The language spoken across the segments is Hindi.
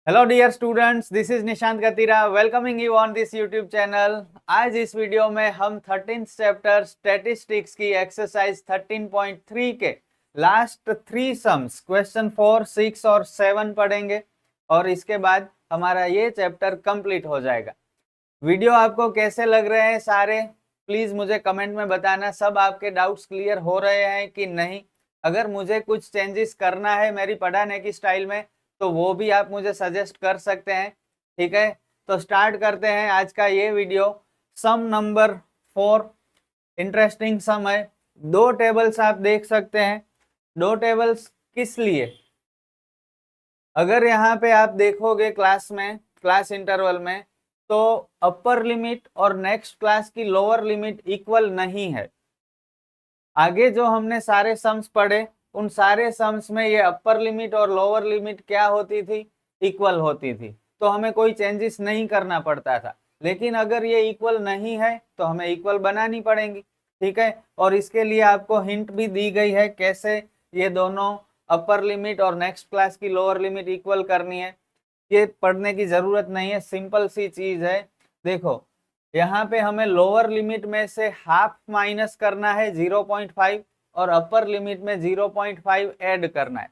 Hello dear students, this is Nishant Gatira welcoming you on this YouTube channel. आज इस वीडियो में हम 13th चैप्टर स्टैटिस्टिक्स की एक्सरसाइज 13.3 के लास्ट 3 सम्स क्वेश्चन 4, 6 और 7 पढ़ेंगे और इसके बाद हमारा ये चैप्टर कंप्लीट हो जाएगा। वीडियो आपको कैसे लग रहे हैं सारे, प्लीज मुझे कमेंट में बताना। सब आपके डाउट्स क्लियर हो रहे हैं कि नहीं? अगर मुझे कुछ चेंजेस करना है मेरी पढ़ाने की स्टाइल में तो वो भी आप मुझे सजेस्ट कर सकते हैं। ठीक है, तो स्टार्ट करते हैं आज का ये वीडियो। सम नंबर 4 इंटरेस्टिंग सम है। दो टेबल्स आप देख सकते हैं। दो टेबल्स किस लिए? अगर यहाँ पे आप देखोगे क्लास में, क्लास इंटरवल में, तो अपर लिमिट और नेक्स्ट क्लास की लोअर लिमिट इक्वल नहीं है। आगे जो हमने सारे सम्स पढ़े उन सारे सम्स में ये अपर लिमिट और लोअर लिमिट क्या होती थी? इक्वल होती थी, तो हमें कोई चेंजेस नहीं करना पड़ता था। लेकिन अगर ये इक्वल नहीं है तो हमें इक्वल बनानी पड़ेंगी। ठीक है, और इसके लिए आपको हिंट भी दी गई है कैसे ये दोनों अपर लिमिट और नेक्स्ट क्लास की लोअर लिमिट इक्वल करनी है। ये पढ़ने की जरूरत नहीं है, सिंपल सी चीज है। देखो, यहाँ पे हमें लोअर लिमिट में से हाफ माइनस करना है 0.5 और अपर लिमिट में 0.5 ऐड करना है।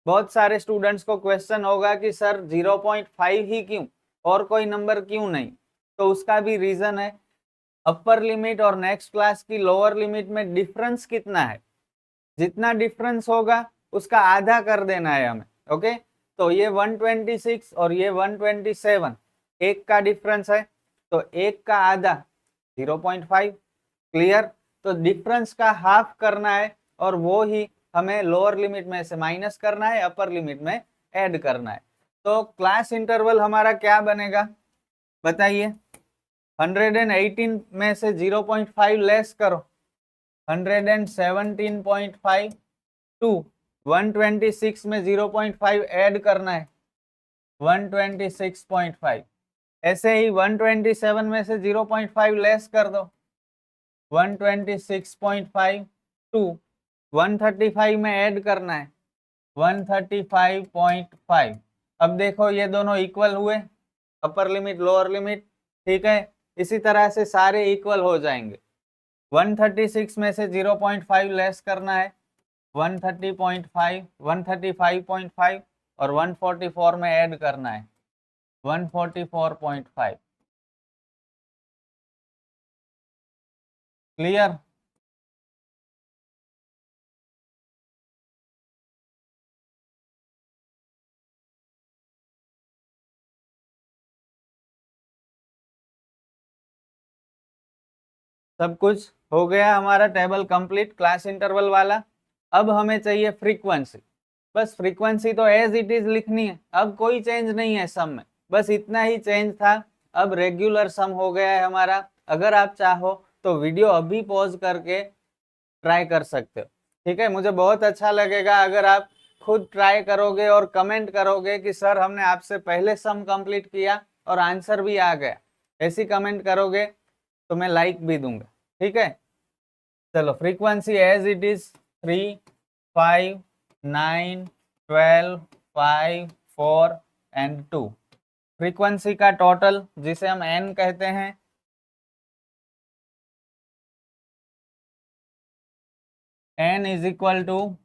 बहुत सारे स्टूडेंट्स को क्वेश्चन होगा कि सर 0.5 ही क्यों, और कोई नंबर क्यों नहीं? तो उसका भी रीजन है। अपर लिमिट और नेक्स्ट क्लास की लोअर लिमिट में डिफरेंस कितना है? जितना डिफरेंस होगा उसका आधा कर देना है हमें। ओके, तो ये 126 और ये 127 एक का डिफरेंस है, तो एक का आधा 0.5। क्लियर? तो डिफरेंस का हाफ करना है और वो ही हमें लोअर लिमिट में से माइनस करना है, अपर लिमिट में ऐड करना है। तो क्लास इंटरवल हमारा क्या बनेगा बताइए? 118 में से 0.5 लेस करो, 117.5 टू 126 में 0.5 ऐड करना है 126.5। ऐसे ही 127 में से 0.5 लेस कर दो 126.5 टू 135 में ऐड करना है 135.5। अब देखो ये दोनों इक्वल हुए, अपर लिमिट लोअर लिमिट। ठीक है, इसी तरह से सारे इक्वल हो जाएंगे। 136 में से 0.5 लेस करना है 130.5, 135.5 और 144 में ऐड करना है 144.5। क्लियर? सब कुछ हो गया, हमारा टेबल कंप्लीट क्लास इंटरवल वाला। अब हमें चाहिए फ्रीक्वेंसी। बस फ्रीक्वेंसी तो एज इट इज लिखनी है, अब कोई चेंज नहीं है सम में, बस इतना ही चेंज था। अब रेगुलर सम हो गया है हमारा। अगर आप चाहो तो वीडियो अभी पॉज करके ट्राई कर सकते हो। ठीक है, मुझे बहुत अच्छा लगेगा अगर आप खुद ट्राई करोगे और कमेंट करोगे कि सर हमने आपसे पहले सम कंप्लीट किया और आंसर भी आ गया। ऐसी कमेंट करोगे तो मैं लाइक भी दूंगा। ठीक है, चलो frequency as it is 3, 5, 9, 12, 5, 4 and 2। Frequency का टोटल जिसे हम n कहते हैं, n is equal to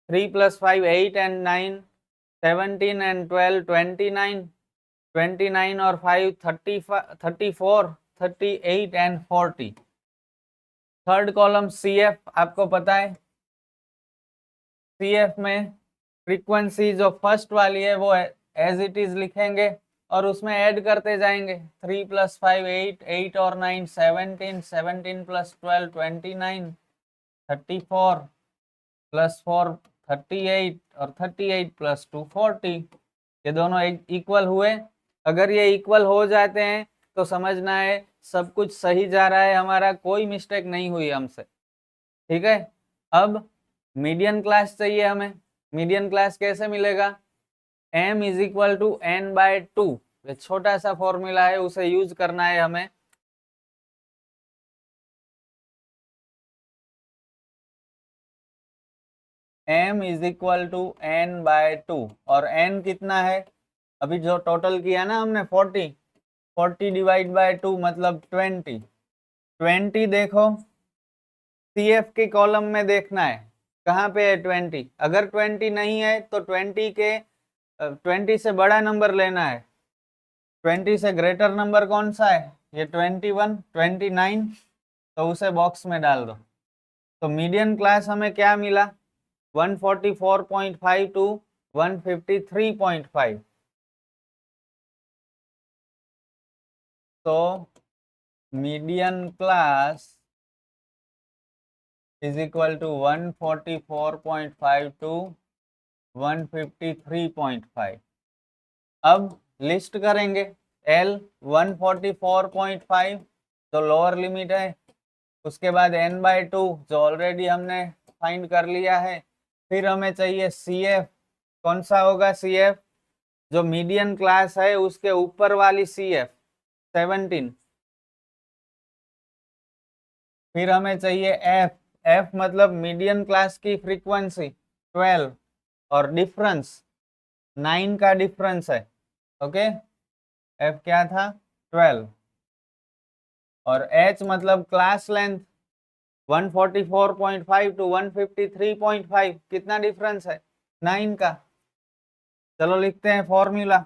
3 + 5 8 and 9 17 and 12 29, 29 और 5 34 38 एंड 40। थर्ड कॉलम CF आपको पता है, CF में फ्रीक्वेंसी जो फर्स्ट वाली है वो एज इट इज लिखेंगे और उसमें ऐड करते जाएंगे। 3 + 5 8, 8 और 9 17, 17 + 12 29, 34 + 4 38 और 38 + 2 40। ये दोनों इक्वल हुए। अगर ये इक्वल हो जाते हैं तो समझना है सब कुछ सही जा रहा है, हमारा कोई मिस्टेक नहीं हुई हमसे। ठीक है, अब मीडियन क्लास चाहिए हमें। मीडियन क्लास कैसे मिलेगा? m is equal to n/2। ये छोटा सा फॉर्मूला है, उसे यूज करना है हमें। m is equal to n/2 और n कितना है? अभी जो टोटल किया ना हमने 40 डिवाइड बाय 2 मतलब 20 देखो CF के कॉलम में देखना है कहाँ पे है 20। अगर 20 नहीं है तो 20 से बड़ा नंबर लेना है। 20 से ग्रेटर नंबर कौन सा है? ये 21, 29, तो उसे बॉक्स में डाल दो। तो मीडियन क्लास हमें क्या मिला? 144.5 टू 153.5। तो median class is equal to 144.5 to 153.5। अब लिस्ट करेंगे। L 144.5 जो लोअर लिमिट है, उसके बाद n/2 जो ऑलरेडी हमने फाइंड कर लिया है। फिर हमें चाहिए CF। कौन सा होगा CF? जो मीडियन क्लास है उसके ऊपर वाली CF 17। फिर हमें चाहिए F मतलब मीडियन क्लास की फ्रीक्वेंसी 12 और डिफरेंस 9 का डिफरेंस है। ओके, F क्या था? 12। और H मतलब क्लास लेंथ 144.5 टू 153.5 कितना डिफरेंस है? 9 का। चलो लिखते हैं formula.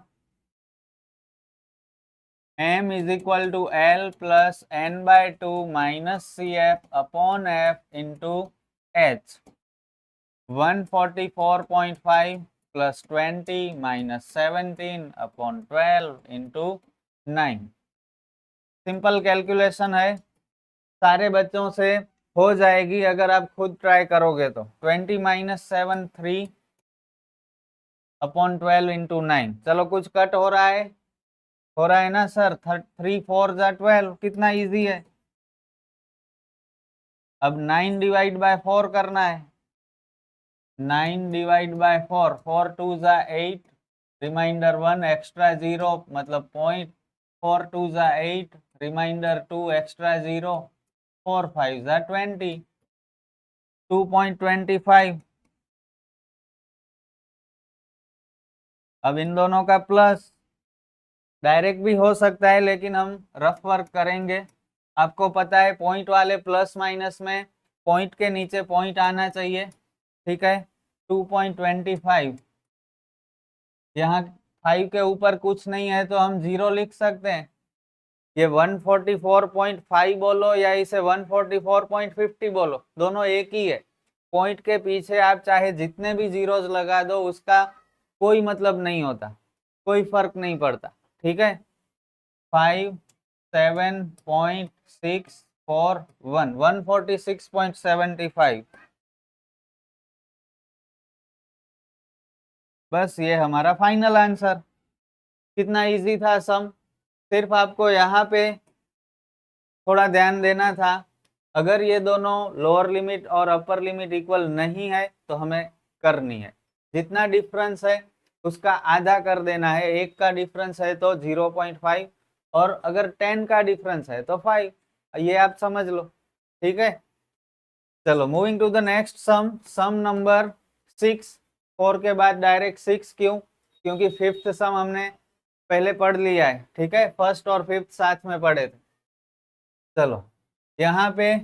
M is equal to L plus n/2 minus CF upon F into H। 144.5 plus 20 minus 17 upon 12 into 9। Simple calculation है, सारे बच्चों से हो जाएगी अगर आप खुद ट्राई करोगे तो। 20 माइनस 7 3 अपॉन 12 इंटू 9। चलो कुछ कट हो रहा है? हो रहा है ना सर? 3 4 जा 12, कितना इजी है। अब 9 डिवाइड बाय 4 करना है। 9 डिवाइड बाय 4, 4 2 जा 8, रिमाइंडर 1 एक्स्ट्रा 0 मतलब पॉइंट, 4 2 जा 8, रिमाइंडर 2 एक्स्ट्रा 0, 4 5 जा 20, 2.25। अब इन दोनों का प्लस डायरेक्ट भी हो सकता है, लेकिन हम रफ वर्क करेंगे। आपको पता है पॉइंट वाले प्लस माइनस में पॉइंट के नीचे पॉइंट आना चाहिए, ठीक है। 2.25, यहाँ 5 के ऊपर कुछ नहीं है तो हम 0 लिख सकते हैं। ये 144.5 बोलो या इसे 144.50 बोलो, दोनों एक ही है। पॉइंट के पीछे आप चाहे जितने भी जीरोस लगा दो, उसका कोई मतलब नहीं होता, कोई फर्क नहीं पड़ता, ठीक है। 5 7.641 146.75। बस ये हमारा फाइनल आंसर। कितना इजी था सम। सिर्फ आपको यहाँ पे थोड़ा ध्यान देना था, अगर ये दोनों लोअर लिमिट और अपर लिमिट इक्वल नहीं है तो हमें करनी है। जितना डिफरेंस है उसका आधा कर देना है। 1 का डिफरेंस है तो 0.5, और अगर 10 का डिफरेंस है तो 5। ये आप समझ लो, ठीक है। चलो moving to the next sum. Sum number 6। 4 के बाद डायरेक्ट 6 क्यों? क्योंकि फिफ्थ सम हमने पहले पढ़ लिया है, ठीक है। फर्स्ट और फिफ्थ साथ में पढ़े थे। चलो यहाँ पे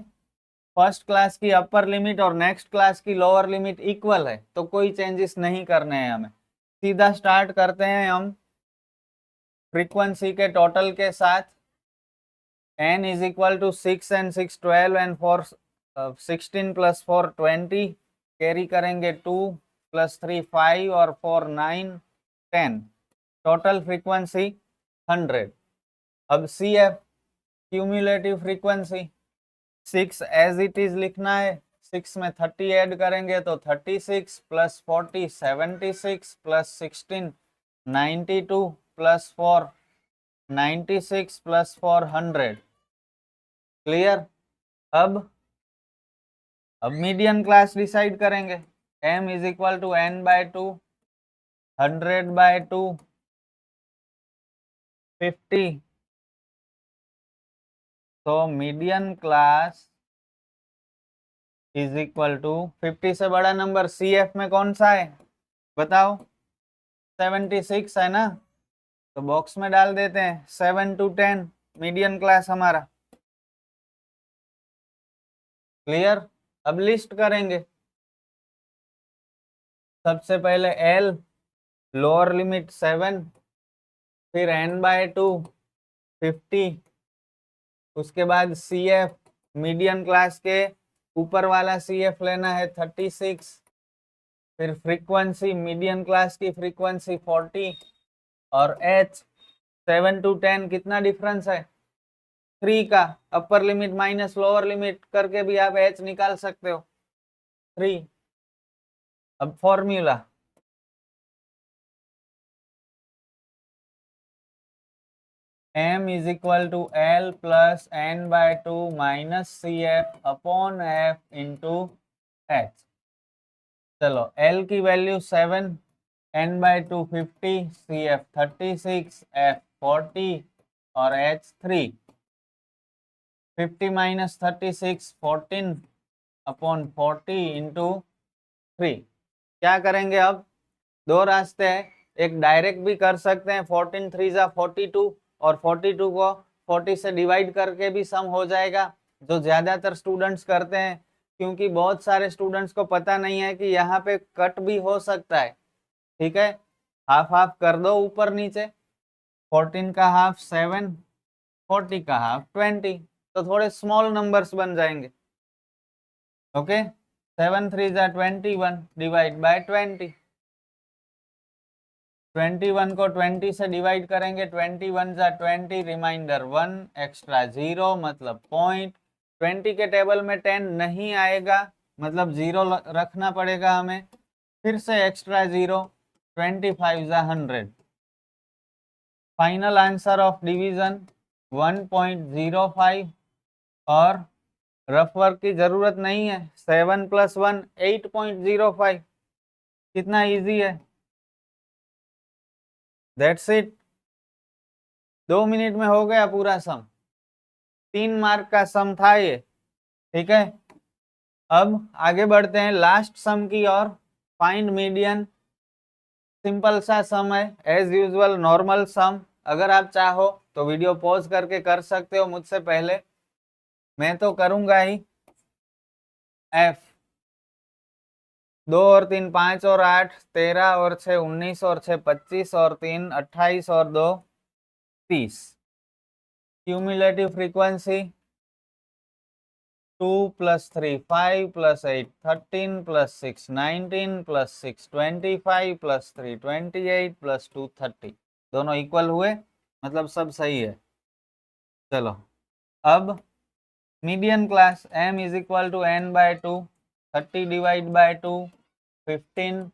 फर्स्ट क्लास की अपर लिमिट और नेक्स्ट क्लास की लोअर लिमिट इक्वल है, तो कोई चेंजेस नहीं करने हैं हमें। सीधा स्टार्ट करते हैं हम फ्रीक्वेंसी के टोटल के साथ। n is equal to 6 and 6 12 and 4 16 plus 4 20, carry करेंगे 2 प्लस 3 5 और 4 9 10, टोटल फ्रीक्वेंसी 100। अब CF cumulative frequency 6 as it is लिखना है। 6 में 30 ऐड करेंगे तो 36 plus 40 76 plus 16 92 plus 4 96 plus 4 100। Clear? अब मीडियन क्लास डिसाइड करेंगे। M is equal to n/2, 100/2 50। तो median class is equal to 50 से बड़ा नंबर CF में कौन सा है बताओ? 76 है ना। तो बॉक्स में डाल देते हैं 7 to 10 मीडियन क्लास हमारा। क्लियर। अब लिस्ट करेंगे। सबसे पहले एल लोअर लिमिट 7, फिर n/2 50, उसके बाद सी एफ मीडियन क्लास के ऊपर वाला सी एफ लेना है 36, फिर फ्रीक्वेंसी मीडियन क्लास की फ्रीक्वेंसी 40 और एच 7 to 10 कितना डिफरेंस है 3 का। Upper limit minus lower limit करके भी आप एच निकाल सकते हो 3। अब formula m is equal to L plus n/2 minus CF upon F into H। चलो L की वैल्यू 7, n/2 50, CF 36, F 40 और H 3। 50 minus 36 14 upon 40 into 3। क्या करेंगे अब? दो रास्ते हैं, एक डायरेक्ट भी कर सकते हैं 14 3 जा 42 और 42 को 40 से डिवाइड करके भी सम हो जाएगा, जो ज्यादातर स्टूडेंट्स करते हैं, क्योंकि बहुत सारे स्टूडेंट्स को पता नहीं है कि यहाँ पे कट भी हो सकता है। ठीक है, हाफ हाफ कर दो ऊपर नीचे, 14 का हाफ 7, 40 का हाफ 20, तो थोड़े स्मॉल नंबर्स बन जाएंगे। ओके, 7 3 जा 21 डिवाइड बाय 20, 21 को 20 से डिवाइड करेंगे, 21 जा 20, रिमाइंडर 1 एक्स्ट्रा 0 मतलब पॉइंट। 20 के टेबल में 10 नहीं आएगा, मतलब 0 रखना पड़ेगा हमें, फिर से एक्स्ट्रा 0, 25 जा 100। फाइनल आंसर ऑफ डिवीजन 1.05 और रफ वर्क की जरूरत नहीं है। 7 + 1 8.05, कितना इजी है। दैट्स इट, 2 मिनट में हो गया पूरा सम। 3 मार्क का सम था ये। ठीक है, अब आगे बढ़ते हैं लास्ट सम की ओर। फाइंड मीडियन, सिंपल सा सम है, एज यूजुअल नॉर्मल सम। अगर आप चाहो तो वीडियो पॉज करके कर सकते हो मुझसे पहले, मैं तो करूंगा ही। एफ 2 और 3 5 और 8 13 और 6 19 और 6 25 और 3 28 और 2 30। Cumulative frequency 2 + 3 5 + 8 13 + 6 19 + 6 25 + 3 28 + 2 30। दोनों इक्वल हुए, मतलब सब सही है। चलो अब median class m is equal to n/2, 30 divide by 2 15।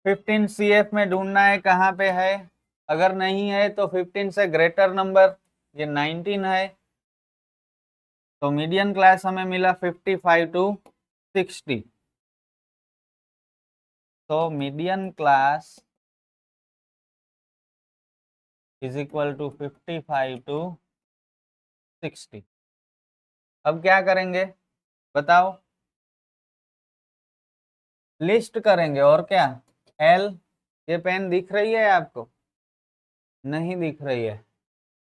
15 CF में ढूंढना है, कहाँ पे है। अगर नहीं है तो 15 से ग्रेटर नंबर, ये 19 है, तो मीडियन क्लास हमें मिला 55 to 60। तो median class is equal to 55 to 60। अब क्या करेंगे बताओ? लिस्ट करेंगे और क्या। एल, ये पेन दिख रही है आपको? नहीं दिख रही है,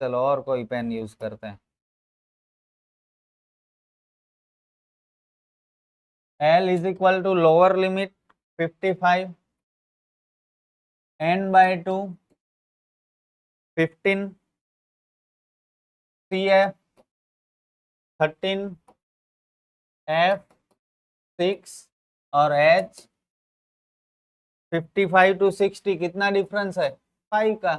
चलो और कोई पेन यूज करते हैं। L is equal to lower limit 55, n/2 15, CF 13, F 6 और H 55 to 60। कितना डिफरेंस है? 5 का।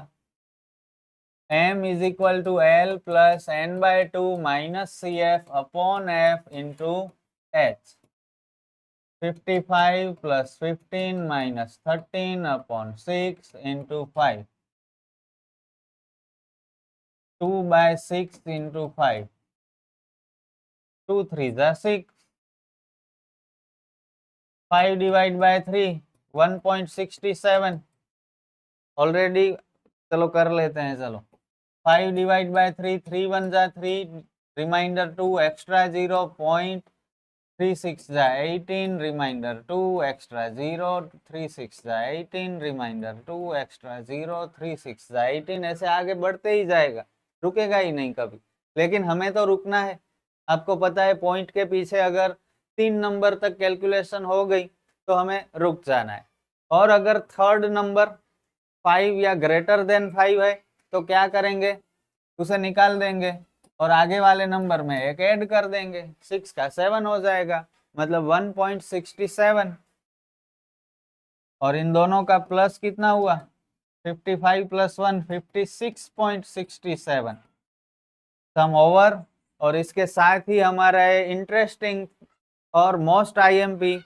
M is equal to L plus n/2 minus CF upon F into H। 55 + 15 minus 13 upon 6 into 5, 2/6 into 5, 2 3 जा 6, 5 डिवाइड बाय 3 1.67 ऑलरेडी। चलो कर लेते हैं, चलो 5 डिवाइड बाय 3 3 1 जा 3, रिमाइंडर 2 एक्स्ट्रा 0 3 6 जा 18 रिमाइंडर 2 एक्स्ट्रा 0 3 6 जा 18 रिमाइंडर 2 एक्स्ट्रा 0 3 6 जा 18, ऐसे आगे बढ़ते ही जाएगा, रुकेगा ही नहीं कभी। लेकिन हमें तो रुकना है। आपको पता है पॉइंट के पीछे अगर 3 नंबर तक कैलकुलेशन हो गई तो हमें रुक जाना है। और अगर थर्ड नंबर 5 या ग्रेटर देन 5 है तो क्या करेंगे, उसे निकाल देंगे और आगे वाले नंबर में एक ऐड कर देंगे, 6 का 7 हो जाएगा, मतलब 1.67। और इन दोनों का प्लस कितना हुआ, 55 + 1 56.67 सम ओवर। और इसके साथ ही हमारा इंटरेस्टिंग और मोस्ट आईएमपी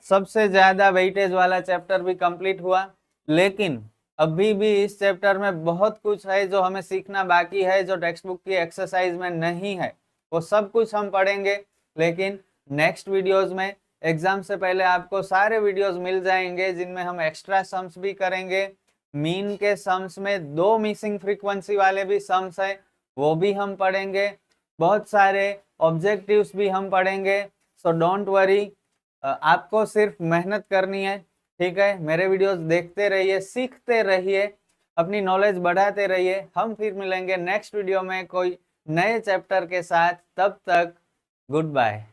सबसे ज्यादा वेटेज वाला चैप्टर भी कंप्लीट हुआ। लेकिन अभी भी इस चैप्टर में बहुत कुछ है जो हमें सीखना बाकी है, जो टेक्स्ट बुक की एक्सरसाइज में नहीं है, वो सब कुछ हम पढ़ेंगे। लेकिन नेक्स्ट वीडियोस में एग्जाम से पहले आपको सारे वीडियोस मिल जाएंगे जिनमें हम एक्स्ट्रा सम्स भी करेंगे। मीन के सम्स में 2 मिसिंग फ्रीक्वेंसी वाले भी सम्स है, वो भी हम पढ़ेंगे। बहुत सारे ऑब्जेक्टिव्स भी हम पढ़ेंगे। सो डोंट वरी, आपको सिर्फ मेहनत करनी है, ठीक है। मेरे वीडियोस देखते रहिए, सीखते रहिए, अपनी नॉलेज बढ़ाते रहिए। हम फिर मिलेंगे नेक्स्ट वीडियो में कोई नए चैप्टर के साथ। तब तक गुड बाय।